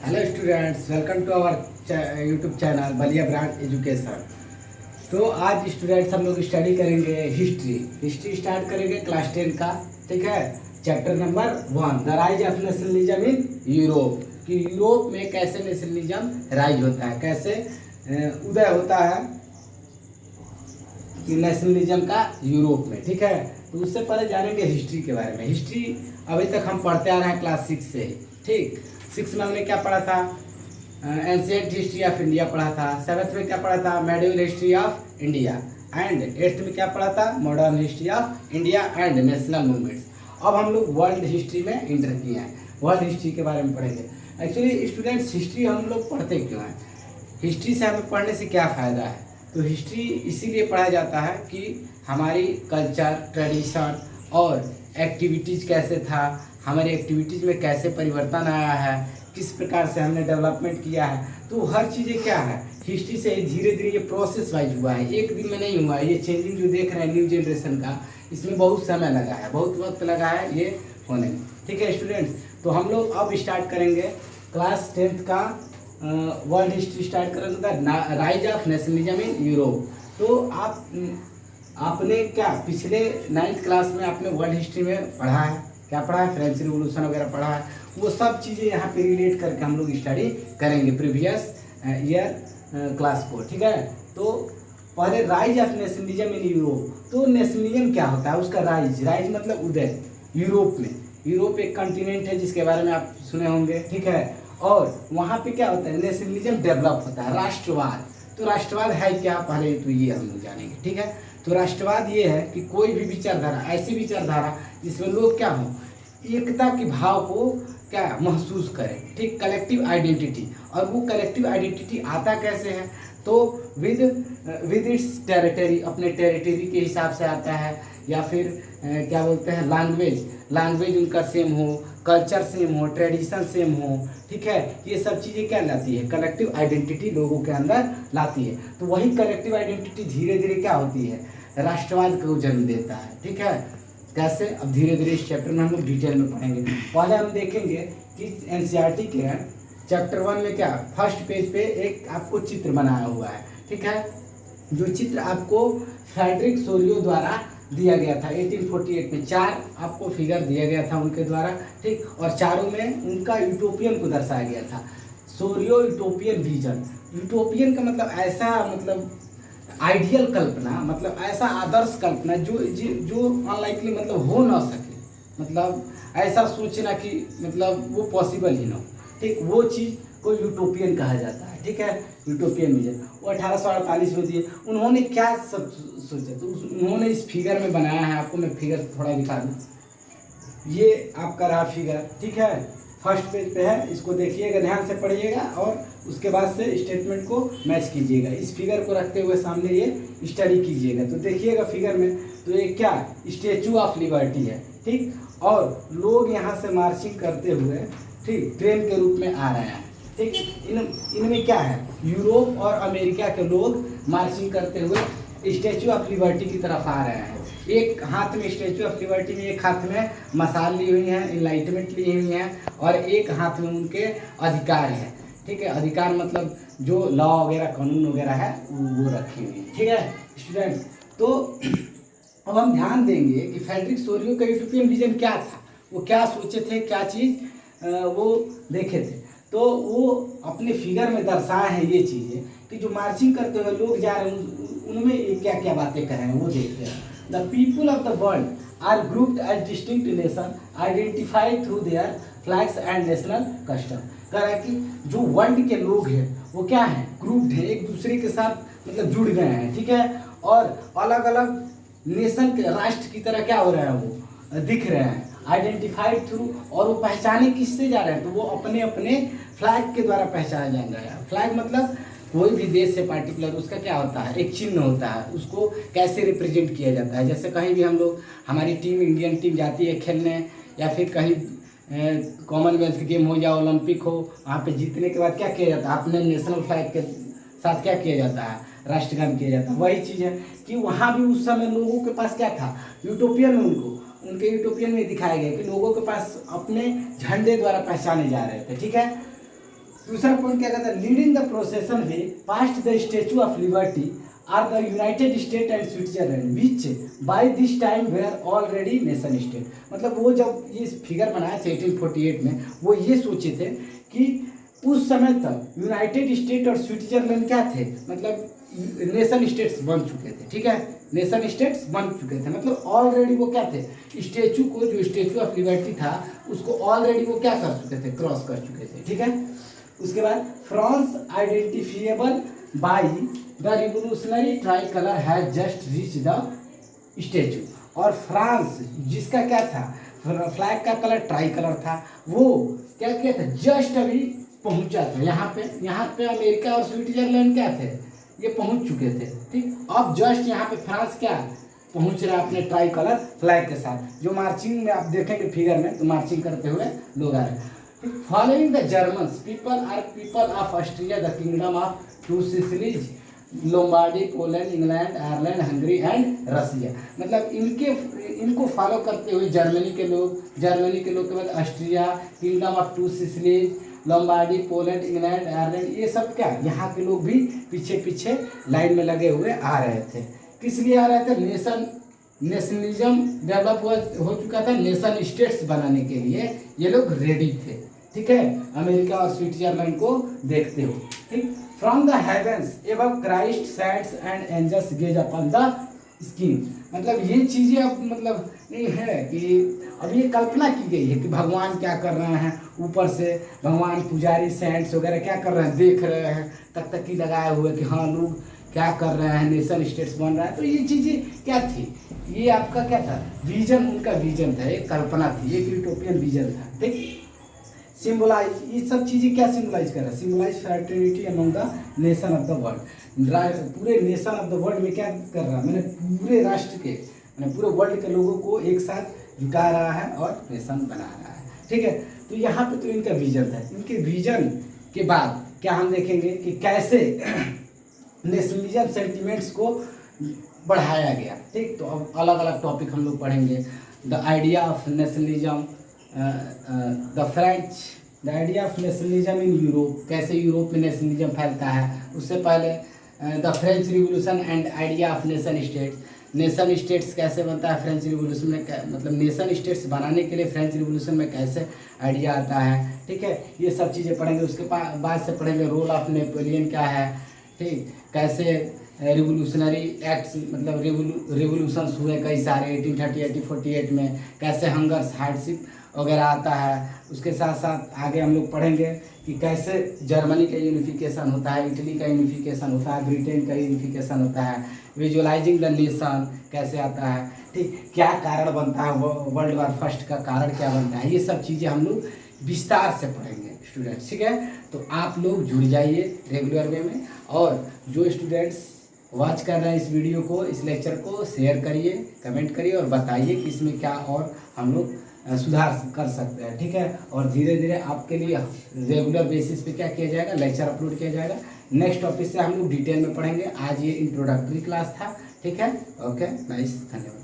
Hello students, welcome to our YouTube channel Ballia brand education. तो आज students हम लोग स्टडी करेंगे हिस्ट्री स्टार्ट करेंगे क्लास 10 का। ठीक है, chapter number 1 the rise of nationalism in Europe, कि यूरोप में कैसे नेशनलिज्म राइज होता है, कैसे उदय होता है कि नेशनलिज्म का यूरोप में। ठीक है, तो उससे पहले जानेंगे हिस्ट्री के बारे में। हिस्ट्री अभी तक हम पढ़ते आ रहे हैं क्लास 6 से। ठीक, 6 में हमने क्या पढ़ा था? एंशिएंट हिस्ट्री ऑफ इंडिया पढ़ा था। 7th में क्या पढ़ा था? Medieval history of India. And 8th में क्या पढ़ा था? Modern history of India and national movements. अब हम लोग वर्ल्ड हिस्ट्री में इंटर किए हैं, वर्ल्ड हिस्ट्री के बारे में पढ़ेंगे। एक्चुअली स्टूडेंट्स, हिस्ट्री हम लोग पढ़ते क्यों हैं? हिस्ट्री से हमें पढ़ने से क्या फ़ायदा है? तो हिस्ट्री इसीलिए पढ़ा जाता है कि हमारी कल्चर, ट्रेडिशन और एक्टिविटीज़ कैसे था, हमारी एक्टिविटीज़ में कैसे परिवर्तन आया है, किस प्रकार से हमने डेवलपमेंट किया है। तो हर चीज़ें क्या है, हिस्ट्री से धीरे धीरे ये प्रोसेस वाइज हुआ है, एक दिन में नहीं हुआ है। ये चेंजिंग जो देख रहे हैं न्यू जनरेशन का, इसमें बहुत समय लगा है, बहुत वक्त लगा है ये होने में। ठीक है स्टूडेंट्स, तो हम लोग अब स्टार्ट करेंगे क्लास 10th का वर्ल्ड हिस्ट्री स्टार्ट करेंगे, the rise of nationalism in Europe. तो आपने क्या पिछले 9th क्लास में आपने वर्ल्ड हिस्ट्री में पढ़ा है? क्या पढ़ा है? फ्रेंच रिवोल्यूशन वगैरह पढ़ा है। वो सब चीज़ें यहाँ पे रिलेट करके हम लोग स्टडी करेंगे प्रीवियस ईयर क्लास को। ठीक है, तो पहले rise of nationalism in Europe. तो नेशनलिज्म क्या होता है? उसका राइज मतलब उदय यूरोप में। यूरोप एक कॉन्टिनेंट है जिसके बारे में आप सुने होंगे। ठीक है, और वहाँ पे क्या होता है? नेशनलिज्म डेवलप होता है, राष्ट्रवाद। तो राष्ट्रवाद है क्या? पहले तो ये हम लोग जानेंगे। ठीक है, तो राष्ट्रवाद ये है कि कोई भी विचारधारा, ऐसी विचारधारा जिसमें लोग क्या हो, एकता के भाव को क्या महसूस करें। ठीक, कलेक्टिव आइडेंटिटी। और वो कलेक्टिव आइडेंटिटी आता कैसे है? तो विद इट्स टेरिटरी, अपने टेरिटरी के हिसाब से आता है, या फिर क्या बोलते हैं, लैंग्वेज उनका सेम हो, कल्चर सेम हो, ट्रेडिशन सेम हो। ठीक है, ये सब चीज़ें क्या लाती है? कलेक्टिव आइडेंटिटी लोगों के अंदर लाती है। तो वही कलेक्टिव आइडेंटिटी धीरे धीरे क्या होती है? राष्ट्रवाद को जन्म देता है। ठीक है, कैसे? अब धीरे धीरे इस चैप्टर में हम लोग डिटेल में पढ़ेंगे। पहले हम देखेंगे कि एनसीईआरटी के चैप्टर 1 में क्या, फर्स्ट पेज पे एक आपको चित्र बनाया हुआ है। ठीक है, जो चित्र आपको फ्रेडरिक सोरियो द्वारा दिया गया था 1848 में। 4 आपको फिगर दिया गया था उनके द्वारा। ठीक, और चारों में उनका यूटोपियन को दर्शाया गया था। Sorio utopian vision. यूटोपियन का मतलब ऐसा, मतलब आइडियल कल्पना, मतलब ऐसा आदर्श कल्पना जो अनलाइकली, मतलब हो ना सके, मतलब ऐसा सोचना कि मतलब वो पॉसिबल ही ना हो। ठीक, वो चीज़ को यूटोपियन कहा जाता है। ठीक है, यूटोपियन विजन वो 1848 में दिए। उन्होंने क्या सब सोचा? तो उन्होंने इस फिगर में बनाया है। आपको मैं फिगर थोड़ा दिखा दूँ। ये आपका रहा फिगर। ठीक है, फर्स्ट पेज पे है, इसको देखिएगा, ध्यान से पढ़िएगा और उसके बाद से स्टेटमेंट को मैच कीजिएगा। इस फिगर को रखते हुए सामने ये स्टडी कीजिएगा। तो देखिएगा फिगर में, तो ये क्या, स्टेचू ऑफ लिबर्टी है। ठीक, और लोग यहाँ से मार्चिंग करते हुए, ठीक, ट्रेन के रूप में आ रहे हैं। ठीक, इनमें क्या है? यूरोप और अमेरिका के लोग मार्चिंग करते हुए स्टेचू ऑफ लिबर्टी की तरफ आ रहे हैं। एक हाथ में स्टेचू ऑफ लिबर्टी में, एक हाथ में मशाल ली हुई है, इनलाइटमेंट ली हुई है, और एक हाथ में उनके अधिकार है। ठीक है, अधिकार मतलब जो लॉ वगैरह, कानून वगैरह है वो रखी हुई है। ठीक है स्टूडेंट्स, तो अब हम ध्यान देंगे कि फ्रेडरिक सोरियो का यूटोपियन विजन क्या था, वो क्या सोचे थे, क्या चीज़ वो देखे थे। तो वो अपने फिगर में दर्शाए हैं ये चीज़ें कि जो मार्चिंग करते हुए लोग जा रहे हैं उनमें क्या क्या बातें कर रहे हैं वो देखते हैं। The people of the world are grouped as distinct nation identified through their flags and national custom. कह रहा है कि जो वर्ल्ड के लोग हैं वो क्या है, ग्रुप्ड है, एक दूसरे के साथ मतलब जुड़ गए हैं। ठीक है, और अलग अलग नेशन के, राष्ट्र की तरह क्या हो रहे हैं, वो दिख रहे हैं, आइडेंटिफाइड थ्रू। और वो पहचाने किससे जा रहे हैं? तो वो अपने अपने फ्लैग के द्वारा पहचाने जा रहे हैं। फ्लैग मतलब कोई भी देश से पार्टिकुलर उसका क्या होता है, एक चिन्ह होता है, उसको कैसे रिप्रेजेंट किया जाता है। जैसे कहीं भी हम लोग, हमारी टीम, इंडियन टीम जाती है खेलने, या फिर कहीं कॉमनवेल्थ गेम हो या ओलंपिक हो, वहाँ पे जीतने के बाद क्या किया जाता है? अपने नेशनल फ्लैग के साथ क्या किया जाता है? राष्ट्रगान किया जाता है। वही चीज़ है कि वहाँ भी उस समय लोगों के पास क्या था? यूटोपियन, उनके यूटोपियन में दिखाया गया कि लोगों के पास अपने झंडे द्वारा पहचाने जा रहे थे। ठीक है, दूसरा पॉइंट क्या कहता है, leading the procession way past the Statue of Liberty are the United State and Switzerland which by this time were already nation state. मतलब वो जब ये फिगर बनाया था 1848 में, वो ये सोचे थे कि उस समय तक यूनाइटेड स्टेट और स्विट्जरलैंड क्या थे, मतलब नेशन स्टेट्स बन चुके थे। ठीक है, नेशन स्टेट्स बन चुके थे, मतलब ऑलरेडी वो क्या थे, स्टैचू को, जो स्टैचू ऑफ लिबर्टी था उसको ऑलरेडी वो क्या कर चुके थे, क्रॉस कर चुके थे। ठीक है, उसके बाद France identifiable by the revolutionary try colour has just reach the statue. और फ्रांस जिसका क्या था, फ्लैग का कलर ट्राई कलर था, वो क्या किया था, जस्ट अभी पहुंचा था यहाँ पे अमेरिका और स्विट्जरलैंड क्या थे, ये पहुंच चुके थे। ठीक, अब जस्ट यहाँ पे फ्रांस क्या पहुंच रहा है अपने ट्राई कलर फ्लैग के साथ, जो मार्चिंग में आप देखेंगे फिगर में, तो मार्चिंग करते हुए लोग आ रहे हैं। Following the Germans people of Austria the Kingdom of Two Sicilies Lombardy Poland England Ireland Hungary and Russia. मतलब इनको फॉलो करते हुए जर्मनी के लोग के बाद Austria, Kingdom of Two Sicilies, Lombardy, Poland, England, Ireland, ये सब क्या यहाँ के लोग भी पीछे पीछे लाइन में लगे हुए आ रहे थे। किस लिए आ रहे थे, नेशनलिज्म डेवलप हो चुका था, नेशन स्टेट्स बनाने के लिए ये लोग रेडी थे। ठीक है, अमेरिका और स्विट्जरलैंड को देखते हो। ठीक, from the heavens above Christ sits and angels gaze upon the skin. मतलब ये चीज़ें अब मतलब नहीं है कि अब ये कल्पना की गई है कि भगवान क्या कर रहे हैं, ऊपर से भगवान पुजारी सेंट्स वगैरह क्या कर रहे हैं, देख रहे हैं, तकतकी लगाए हुए कि हाँ लोग क्या कर रहे हैं, नेशन स्टेट्स बन रहा है। तो ये चीज़ें क्या थी, ये आपका क्या था, विजन, उनका विजन था, एक कल्पना थी, एक यूटोपियन विजन था। ठीक, सिंबलाइज, ये सब चीज़ें क्या सिंबलाइज कर रहा है, symbolize fraternity among the nation of the world. पूरे नेशन ऑफ द वर्ल्ड में क्या कर रहा है, मैंने पूरे राष्ट्र के, मैंने पूरे वर्ल्ड के लोगों को एक साथ जुटा रहा है और नेशन बना रहा है। ठीक है, तो यहाँ पे तो इनका विजन था। इनके विजन के बाद क्या हम देखेंगे कि कैसे नेशनलिज्म सेंटिमेंट्स को बढ़ाया गया। ठीक, तो अब अलग अलग टॉपिक हम लोग पढ़ेंगे। The idea of nationalism, the idea of nationalism in Europe, कैसे यूरोप में नेशनलिज्म फैलता है। उससे पहले the French revolution and idea of nation states, nation states कैसे बनता है फ्रेंच रिवोल्यूशन में, मतलब नेशन स्टेट्स बनाने के लिए फ्रेंच रिवोल्यूशन में कैसे आइडिया आता है। ठीक है, ये सब चीज़ें पढ़ेंगे। उसके बाद से पढ़ेंगे रोल ऑफ नेपोलियन क्या है। ठीक, कैसे रिवोल्यूशनरी एक्ट्स, मतलब रिवोल्यूशंस हुए कई सारे 1830 1848 में, कैसे हंगर्स हार्डशिप वगैरह आता है। उसके साथ साथ आगे हम लोग पढ़ेंगे कि कैसे जर्मनी का यूनिफिकेशन होता है, इटली का यूनिफिकेशन होता है, ब्रिटेन का यूनिफिकेशन होता है, विजुअलाइजिंग द नेशन कैसे आता है। ठीक, क्या कारण बनता है, वर्ल्ड वॉर फर्स्ट का कारण क्या बनता है, ये सब चीज़ें हम लोग विस्तार से पढ़ेंगे स्टूडेंट्स। ठीक है, तो आप लोग जुड़ जाइए रेगुलर वे में, और जो स्टूडेंट्स वॉच कर रहे हैं इस वीडियो को, इस लेक्चर को शेयर करिए, कमेंट करिए और बताइए कि इसमें क्या और हम लोग सुधार कर सकते हैं। ठीक है, और धीरे धीरे आपके लिए रेगुलर बेसिस पे क्या किया जाएगा, लेक्चर अपलोड किया जाएगा। नेक्स्ट टॉपिक से हम लोग डिटेल में पढ़ेंगे। आज ये इंट्रोडक्टरी क्लास था। ठीक है, ओके, नाइस, धन्यवाद।